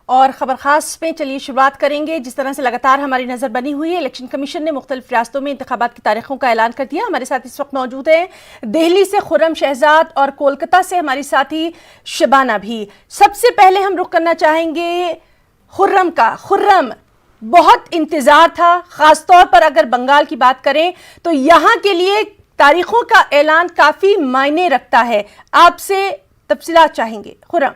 और खबर खास में चलिए शुरुआत करेंगे। जिस तरह से लगातार हमारी नजर बनी हुई है, इलेक्शन कमीशन ने मुख्तलिफ रियासतों में इंतखाबात की तारीखों का ऐलान कर दिया। हमारे साथ इस वक्त मौजूद हैं दिल्ली से खुर्रम शहजाद और कोलकाता से हमारी साथी शबाना भी। सबसे पहले हम रुख करना चाहेंगे खुर्रम का। खुर्रम, बहुत इंतजार था, खासतौर पर अगर बंगाल की बात करें तो यहां के लिए तारीखों का ऐलान काफी मायने रखता है। आपसे तफसीलात चाहेंगे खुर्रम।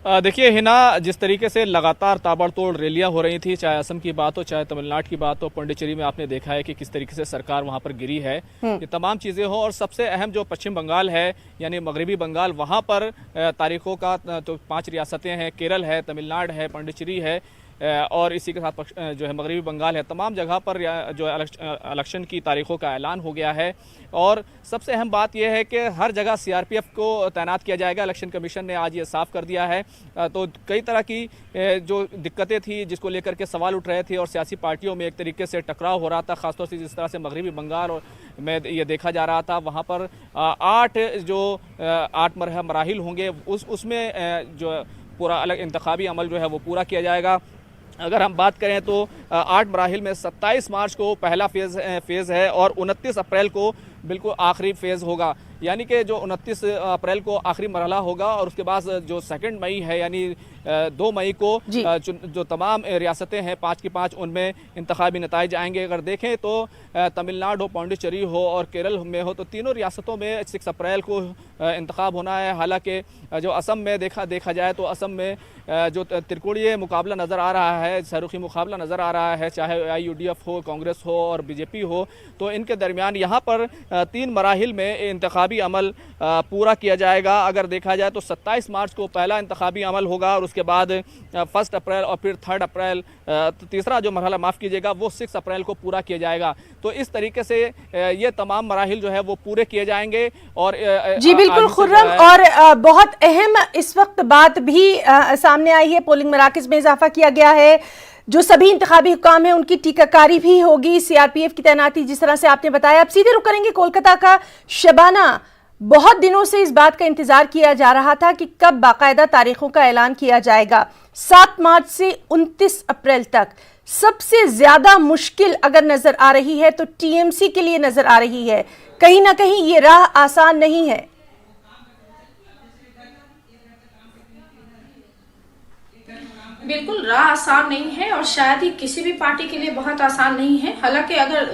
देखिए हिना, जिस तरीके से लगातार ताबड़तोड़ रैलियां हो रही थी, चाहे असम की बात हो चाहे तमिलनाडु की बात हो, पौंडीचेरी में आपने देखा है कि किस तरीके से सरकार वहां पर गिरी है। ये तमाम चीजें हो और सबसे अहम जो पश्चिम बंगाल है यानी मगरबी बंगाल, वहां पर तारीखों का तो 5 रियासतें हैं, केरल है, तमिलनाडु है, पौंडीचेरी है और इसी के साथ जो है मगरबी बंगाल है। तमाम जगह पर जो इलेक्शन की तारीखों का ऐलान हो गया है और सबसे अहम बात यह है कि हर जगह सीआरपीएफ को तैनात किया जाएगा। इलेक्शन कमीशन ने आज ये साफ कर दिया है। तो कई तरह की जो दिक्कतें थी जिसको लेकर के सवाल उठ रहे थे और सियासी पार्टियों में एक तरीके से टकराव हो रहा था, खासतौर से जिस तरह से मगरबी बंगाल में ये देखा जा रहा था। वहाँ पर 8 मराहिल होंगे, उसमें जो पूरा अलग इंतखाबी अमल जो है वो पूरा किया जाएगा। अगर हम बात करें तो 8 मराहिल में 27 मार्च को पहला फेज़ है और 29 अप्रैल को बिल्कुल आखिरी फेज़ होगा। यानी कि जो 29 अप्रैल को आखिरी मरहला होगा और उसके बाद जो 2 मई है यानी 2 मई को जो तमाम रियासतें हैं 5 की 5 उनमें इंतखाबी नताइज आएंगे। अगर देखें तो तमिलनाडु हो, पौंडीचेरी हो और केरल में हो, तो तीनों रियासतों में 6 अप्रैल को इंतखाब होना है। हालांकि जो असम में देखा जाए तो असम में जो त्रिकोणीय मुकाबला नज़र आ रहा है, शाहरुखी मुकाबला नज़र आ रहा है, चाहे IUDF हो, कांग्रेस हो और BJP हो, तो इनके दरमियान यहाँ पर 3 मराहिल में इंतखाबी अमल पूरा किया जाएगा। अगर देखा जाए तो 27 मार्च को पहला इंतखाबी अमल होगा और उसके बाद 1 अप्रैल और फिर 3 अप्रैल तीसरा जो मरहला माफ़ कीजिएगा वो 6 अप्रैल को पूरा किया जाएगा। तो इस तरीके से ये तमाम मराहिल जो है वो पूरे किए जाएंगे। और जी बिल्कुल खुर्रम, और बहुत अहम इस वक्त बात भी सामने आई है, पोलिंग मराकज़ में इजाफा किया गया है। जो सभी इंतखाबी हुक्काम हैं उनकी टीकाकारी भी होगी, सीआरपीएफ की तैनाती जिस तरह से आपने बताया। अब सीधे रुख करेंगे कोलकाता का। शबाना, बहुत दिनों से इस बात का इंतजार किया जा रहा था कि कब बाकायदा तारीखों का ऐलान किया जाएगा। 7 मार्च से 29 अप्रैल तक सबसे ज्यादा मुश्किल अगर नजर आ रही है तो टीएमसी के लिए नजर आ रही है। कहीं ना कहीं ये राह आसान नहीं है। बिल्कुल राह आसान नहीं है और शायद ही किसी भी पार्टी के लिए बहुत आसान नहीं है। हालांकि अगर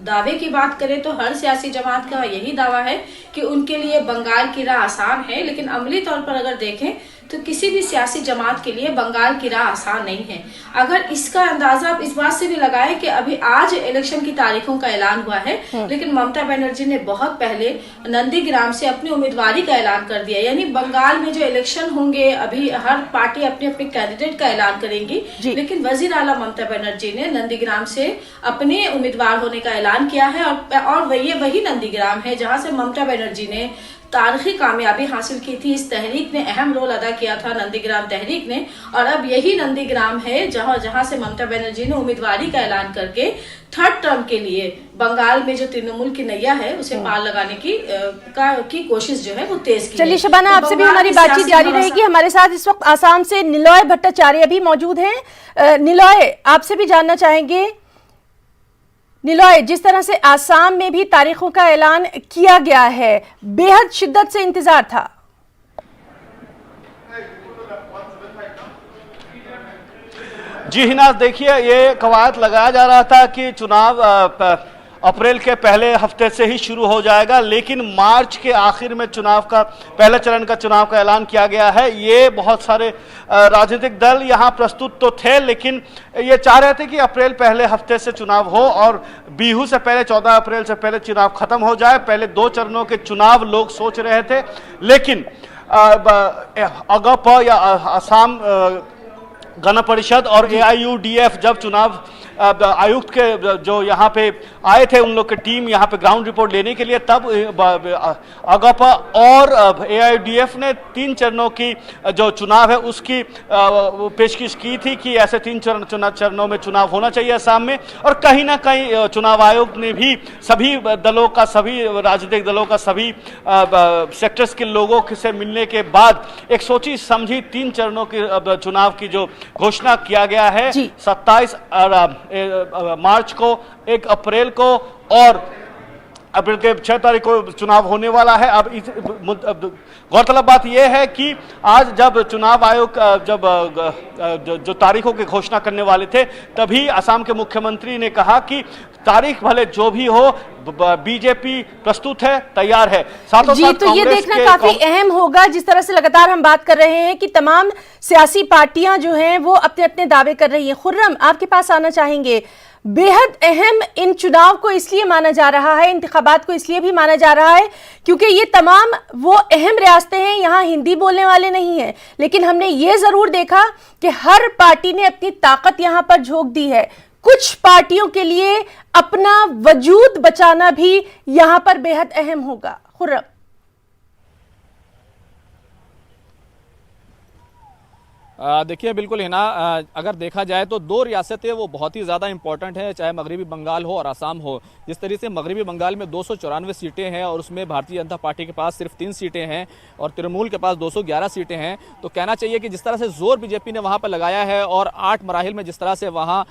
दावे की बात करें तो हर सियासी जमात का यही दावा है कि उनके लिए बंगाल की राह आसान है, लेकिन अमली तौर पर अगर देखें तो किसी भी सियासी जमात के लिए बंगाल की राह आसान नहीं है। अगर इसका अंदाजा आप इस बात से भी लगाएं कि अभी आज इलेक्शन की तारीखों का ऐलान हुआ है, लेकिन ममता बनर्जी ने बहुत पहले नंदीग्राम से अपनी उम्मीदवारी का ऐलान कर दिया। यानी बंगाल में जो इलेक्शन होंगे अभी हर पार्टी अपने अपने कैंडिडेट का ऐलान करेंगी, लेकिन वजीर आला ममता बनर्जी ने नंदीग्राम से अपने उम्मीदवार होने का ऐलान किया है और वही नंदीग्राम है जहाँ से ममता बनर्जी ने तारीखी कामयाबी हासिल की थी। इस तहरीक ने अहम रोल अदा किया था, नंदीग्राम तहरीक ने, और अब यही नंदीग्राम है जहां से ममता बनर्जी ने उम्मीदवारी का ऐलान करके 3rd टर्म के लिए बंगाल में जो तृणमूल की नैया है उसे पार लगाने की कोशिश जो है वो तेज की। चलिए शबाना, आपसे भी हमारी बातचीत जारी रहेगी। हमारे साथ इस वक्त आसाम से निलॉय भट्टाचार्य भी मौजूद हैं। निलॉय, आपसे भी जानना चाहेंगे, निलॉय, जिस तरह से आसाम में भी तारीखों का ऐलान किया गया है, बेहद शिद्दत से इंतजार था। जी हिना, देखिए ये कवायद लगाया जा रहा था कि चुनाव अप्रैल के पहले हफ्ते से ही शुरू हो जाएगा, लेकिन मार्च के आखिर में चुनाव का पहले चरण का चुनाव का ऐलान किया गया है। ये बहुत सारे राजनीतिक दल यहाँ प्रस्तुत तो थे, लेकिन ये चाह रहे थे कि अप्रैल पहले हफ्ते से चुनाव हो और बिहू से पहले 14 अप्रैल से पहले चुनाव खत्म हो जाए। पहले 2 चरणों के चुनाव लोग सोच रहे थे, लेकिन अगप या आसाम गण परिषद और AIUDF जब चुनाव आयुक्त के जो यहाँ पे आए थे, उन लोग की टीम यहाँ पे ग्राउंड रिपोर्ट लेने के लिए, तब अगपा और AIUDF ने 3 चरणों की जो चुनाव है उसकी पेशकश की थी कि ऐसे 3 चरणों में चुनाव होना चाहिए असम में। और कहीं ना कहीं चुनाव आयोग ने भी सभी दलों का, सभी राजनीतिक दलों का, सभी सेक्टर्स के लोगों से मिलने के बाद एक सोची समझी 3 चरणों की चुनाव की जो घोषणा किया गया है 27 मार्च को, 1 अप्रैल को और अप्रैल के 6 तारीख को चुनाव होने वाला है। अब गौरतलब बात यह है कि आज जब चुनाव आयोग जो तारीखों की घोषणा करने वाले थे, तभी असम के मुख्यमंत्री ने कहा कि तारीख भले जो भी हो, बीजेपी प्रस्तुत है, तैयार है। साथों जी, साथ तो ये देखना काफी अहम होगा, जिस तरह से लगातार हम बात कर रहे हैं कि तमाम सियासी पार्टियां जो हैं वो अपने अपने दावे कर रही हैं। खुर्रम, आपके पास आना चाहेंगे। बेहद अहम इन चुनाव को इसलिए माना जा रहा है, इंतखाबात को इसलिए भी माना जा रहा है क्योंकि ये तमाम वो अहम रियासतें हैं, यहाँ हिंदी बोलने वाले नहीं हैं, लेकिन हमने ये जरूर देखा कि हर पार्टी ने अपनी ताकत यहाँ पर झोंक दी है। कुछ पार्टियों के लिए अपना वजूद बचाना भी यहाँ पर बेहद अहम होगा। खुर्रम, देखिए बिल्कुल हिना, अगर देखा जाए तो 2 रियासतें वो बहुत ही ज़्यादा इंपॉर्टेंट है, चाहे मगरबी बंगाल हो और असम हो। जिस तरीके से मगरबी बंगाल में 294 सीटें हैं और उसमें भारतीय जनता पार्टी के पास सिर्फ 3 सीटें हैं और तृणमूल के पास 211 सीटें हैं, तो कहना चाहिए कि जिस तरह से जोर बीजेपी ने वहाँ पर लगाया है और 8 मराहिल में जिस तरह से वहाँ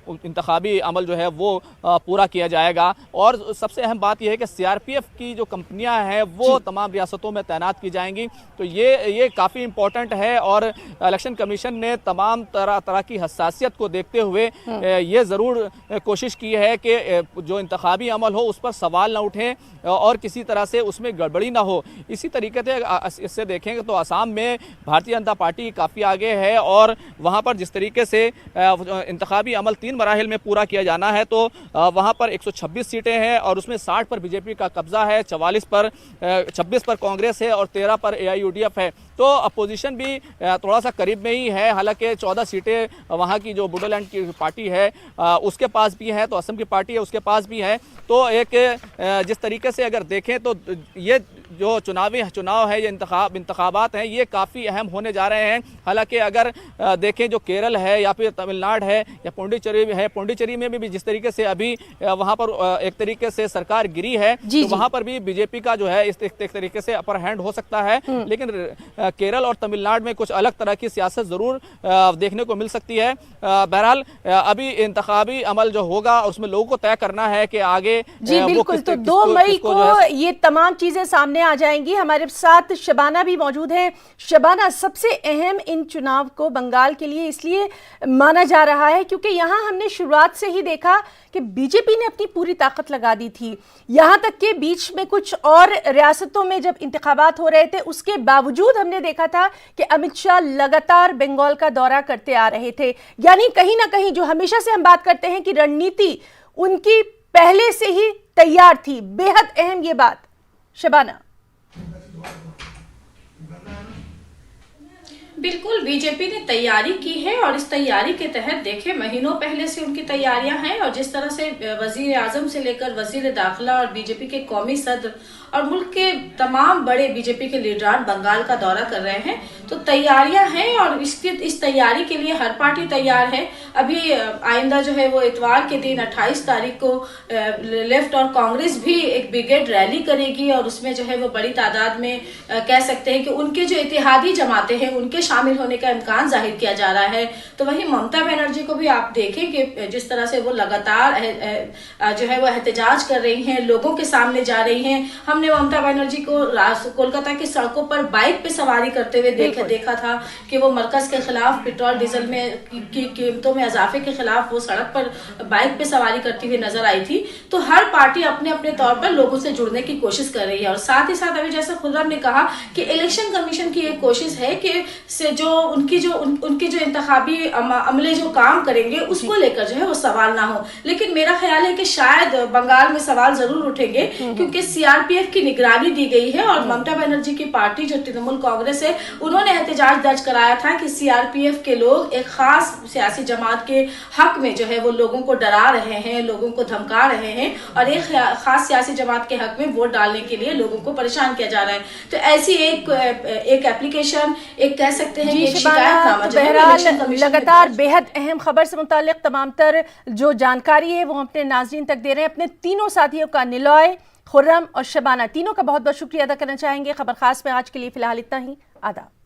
इंतखाबी अमल जो है वो पूरा किया जाएगा। और सबसे अहम बात यह है कि CRPF की जो कंपनियाँ हैं वो तमाम रियासतों में तैनात की जाएंगी, तो ये काफ़ी इंपॉर्टेंट है। और इलेक्शन कमीशन ने तमाम तरह की हसासियत को देखते हुए ये ज़रूर कोशिश की है कि जो इंतखाबी अमल हो उस पर सवाल ना उठें और किसी तरह से उसमें गड़बड़ी ना हो। इसी तरीके से इससे देखेंगे तो असम में भारतीय जनता पार्टी काफ़ी आगे है और वहाँ पर जिस तरीके से इंतखाबी अमल 3 मराहिल में पूरा किया जाना है, तो वहाँ पर 126 सीटें हैं और उसमें 60 पर बीजेपी का कब्जा है, 26 पर कांग्रेस है और 13 पर AIUDF है। तो अपोजिशन भी थोड़ा सा करीब में ही है, हालांकि 14 सीटें वहाँ की जो बोडोलैंड की पार्टी है उसके पास भी है, तो असम की पार्टी है उसके पास भी है। तो एक जिस तरीके से अगर देखें तो ये जो चुनाव है, ये इंतखाबात हैं, ये काफ़ी अहम होने जा रहे हैं। हालांकि अगर देखें जो केरल है या फिर तमिलनाडु है या पुडुचेरी में भी जिस तरीके से अभी वहाँ पर एक तरीके से सरकार गिरी है, तो वहाँ पर भी बीजेपी का जो है इस तरीके से अपर हैंड हो सकता है। लेकिन केरल और तमिलनाडु में कुछ अलग तरह की सियासत ज़रूर देखने को मिल सकती है। बहरहाल अभी इंतखाबी अमल जो होगा उसमें लोगों को तय करना है कि आगे जी बिल्कुल, तो 2 मई को ये तमाम चीजें सामने आ जाएंगी। हमारे साथ शबाना भी मौजूद हैं। शबाना, सबसे अहम इन चुनाव को बंगाल के लिए इसलिए माना जा रहा है क्योंकि यहाँ हमने शुरुआत से ही देखा कि बीजेपी ने अपनी पूरी ताकत लगा दी थी, यहाँ तक कि बीच में कुछ और रियासतों में जब इंतखाबात हो रहे थे उसके बावजूद हमने देखा था कि अमित शाह लगातार बंगाल का दौरा करते आ रहे थे। यानी कहीं ना कहीं जो हमेशा से हम बात करते हैं कि रणनीति उनकी पहले से ही तैयार थी। बेहद अहम ये बात। शबाना, बिल्कुल बीजेपी ने तैयारी की है और इस तैयारी के तहत देखें महीनों पहले से उनकी तैयारियां हैं और जिस तरह से वजीर आजम से लेकर वजीर दाखिला और बीजेपी के कौमी सदर और मुल्क के तमाम बड़े बीजेपी के लीडरान बंगाल का दौरा कर रहे हैं, तो तैयारियां हैं और इस तैयारी के लिए हर पार्टी तैयार है। अभी आइंदा जो है वो इतवार के दिन 28 तारीख को लेफ्ट और कांग्रेस भी एक ब्रिगेड रैली करेगी और उसमें जो है वो बड़ी तादाद में कह सकते हैं कि उनके जो इतिहादी जमातें हैं उनके शामिल होने का इम्कान जाहिर किया जा रहा है। तो वही ममता बनर्जी को भी आप देखें कि जिस तरह से वो लगातार जो है वो एहतजाज कर रही हैं, लोगों के सामने जा रही हैं। हमने ममता बनर्जी को कोलकाता की सड़कों पर बाइक पे सवारी करते हुए देखा था कि वो मरकज के खिलाफ पेट्रोल डीजल में की कीमतों में इजाफे के खिलाफ वो सड़क पर बाइक पे सवारी करती हुई नजर आई थी। तो हर पार्टी अपने अपने तौर पर लोगों से जुड़ने की कोशिश कर रही है और साथ ही साथ अभी जैसा खुर्रम ने कहा कि इलेक्शन कमीशन की एक कोशिश है कि से जो उनकी जो इंतखाबी अमले जो काम करेंगे उसको लेकर जो है वो सवाल ना हो। लेकिन मेरा ख्याल है कि शायद बंगाल में सवाल जरूर उठेंगे क्योंकि CRPF सीआरपीएफ की निगरानी दी गई है और ममता बनर्जी की पार्टी जो तृणमूल कांग्रेस है उन्होंने एहतजाज दर्ज कराया था कि सीआरपीएफ के लोग एक खास सियासी जमात के हक में जो है वो लोगों को डरा रहे हैं, लोगों को धमका रहे हैं और एक खास सियासी जमात के हक में वोट डालने के लिए लोगों को परेशान किया जा रहा है। तो ऐसी एक एप्लीकेशन, एक कह सकते हैं कि एक शिकायतनामा जो है इलेक्शन कमीशन लगातार बेहद अहम खबर से मुतालिक तमाम तर जो जानकारी है वो हम अपने नाज़रीन तक दे रहे हैं। अपने तीनों साथियों का, निलॉय, खुर्रम और शबाना, तीनों का बहुत बहुत शुक्रिया अदा करना चाहेंगे। खबर खास में आज के लिए फिलहाल इतना ही। आदाब।